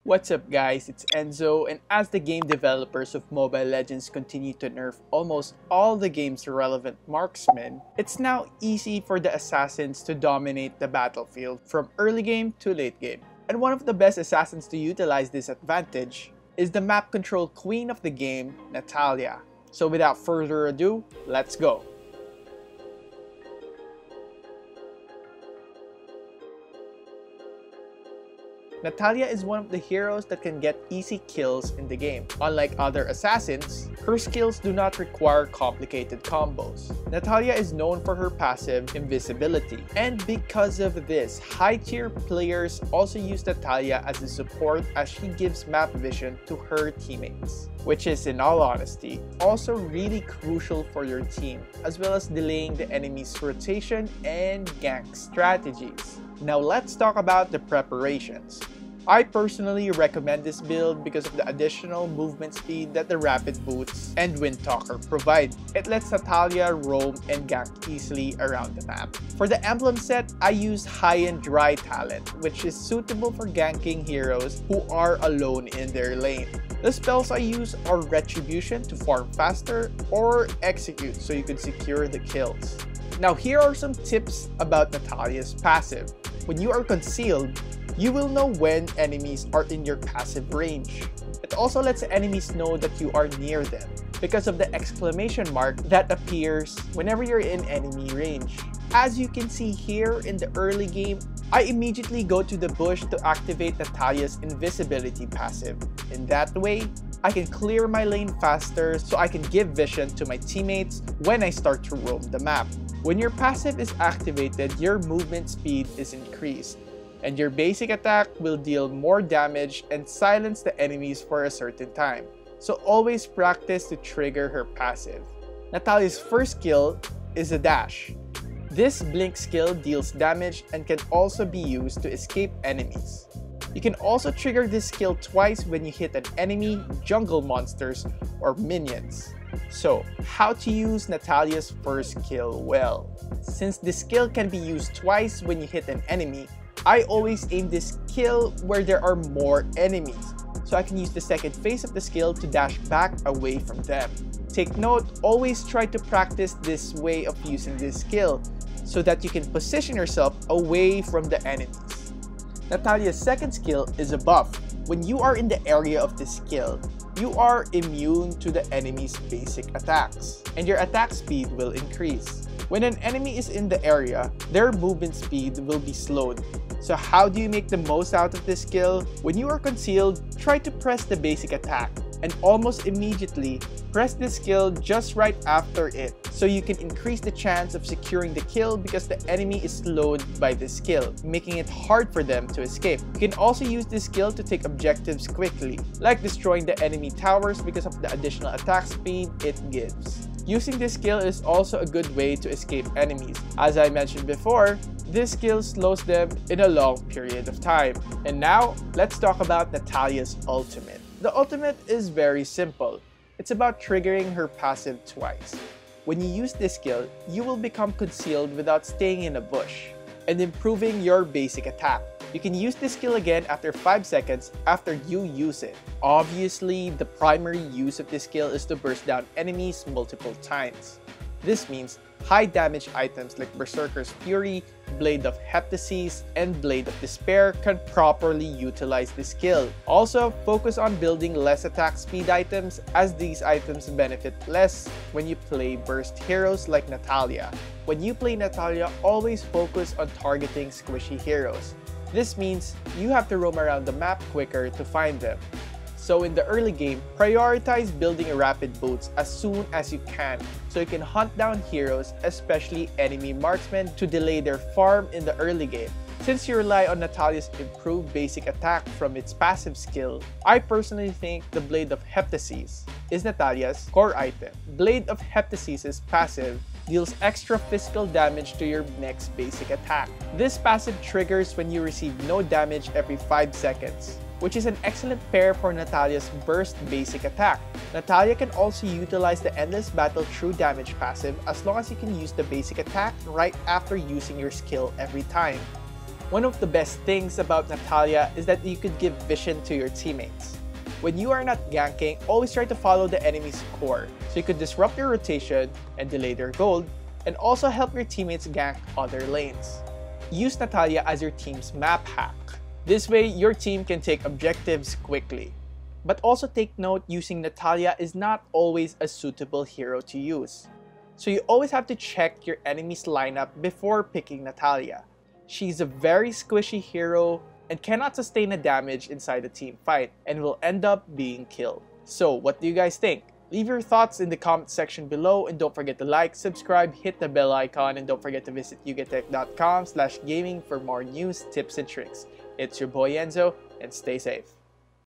What's up guys, it's Enzo, and as the game developers of Mobile Legends continue to nerf almost all the game's relevant marksmen, it's now easy for the assassins to dominate the battlefield from early game to late game. And one of the best assassins to utilize this advantage is the map control queen of the game, Natalia. So without further ado, let's go! Natalia is one of the heroes that can get easy kills in the game. Unlike other assassins, her skills do not require complicated combos. Natalia is known for her passive invisibility, and because of this, high-tier players also use Natalia as a support as she gives map vision to her teammates, which is, in all honesty, also really crucial for your team, as well as delaying the enemy's rotation and gank strategies. Now let's talk about the preparations. I personally recommend this build because of the additional movement speed that the rapid boots and Wind Talker provide. It lets Natalia roam and gank easily around the map. For the emblem set, I use high-end dry talent, which is suitable for ganking heroes who are alone in their lane. The spells I use are Retribution to farm faster or Execute so you can secure the kills. Now here are some tips about Natalia's passive. When you are concealed, you will know when enemies are in your passive range. It also lets enemies know that you are near them because of the exclamation mark that appears whenever you're in enemy range. As you can see here in the early game, I immediately go to the bush to activate Natalia's invisibility passive. In that way, I can clear my lane faster so I can give vision to my teammates when I start to roam the map. When your passive is activated, your movement speed is increased, and your basic attack will deal more damage and silence the enemies for a certain time. So always practice to trigger her passive. Natalia's first skill is a dash. This blink skill deals damage and can also be used to escape enemies. You can also trigger this skill twice when you hit an enemy, jungle monsters, or minions. So, how to use Natalia's first skill well? Since this skill can be used twice when you hit an enemy, I always aim this skill where there are more enemies, so I can use the second phase of the skill to dash back away from them. Take note, always try to practice this way of using this skill so that you can position yourself away from the enemies. Natalia's second skill is a buff. When you are in the area of this skill, you are immune to the enemy's basic attacks, and your attack speed will increase. When an enemy is in the area, their movement speed will be slowed. So how do you make the most out of this skill? When you are concealed, try to press the basic attack, and almost immediately, press this skill just right after it, so you can increase the chance of securing the kill because the enemy is slowed by this skill, making it hard for them to escape. You can also use this skill to take objectives quickly, like destroying the enemy towers because of the additional attack speed it gives. Using this skill is also a good way to escape enemies. As I mentioned before, this skill slows them in a long period of time. And now, let's talk about Natalia's ultimate. The ultimate is very simple. It's about triggering her passive twice. When you use this skill, you will become concealed without staying in a bush and improving your basic attack. You can use this skill again after 5 seconds after you use it. Obviously, the primary use of this skill is to burst down enemies multiple times. This means high damage items like Berserker's Fury, Blade of Heptasis, and Blade of Despair can properly utilize this skill. Also, focus on building less attack speed items as these items benefit less when you play burst heroes like Natalia. When you play Natalia, always focus on targeting squishy heroes. This means you have to roam around the map quicker to find them. So in the early game, prioritize building rapid boots as soon as you can so you can hunt down heroes, especially enemy marksmen, to delay their farm in the early game. Since you rely on Natalia's improved basic attack from its passive skill, I personally think the Blade of Heptasis is Natalia's core item. Blade of Heptasis' passive deals extra physical damage to your next basic attack. This passive triggers when you receive no damage every 5 seconds, which is an excellent pair for Natalia's burst basic attack. Natalia can also utilize the Endless Battle True Damage passive as long as you can use the basic attack right after using your skill every time. One of the best things about Natalia is that you could give vision to your teammates. When you are not ganking, always try to follow the enemy's core so you could disrupt your rotation and delay their gold, and also help your teammates gank other lanes. Use Natalia as your team's map hack. This way, your team can take objectives quickly. But also take note, using Natalia is not always a suitable hero to use. So you always have to check your enemy's lineup before picking Natalia. She's a very squishy hero and cannot sustain a damage inside a team fight and will end up being killed. So what do you guys think? Leave your thoughts in the comment section below, and don't forget to like, subscribe, hit the bell icon, and don't forget to visit yugatech.com/gaming for more news, tips, and tricks. It's your boy Enzo, and stay safe.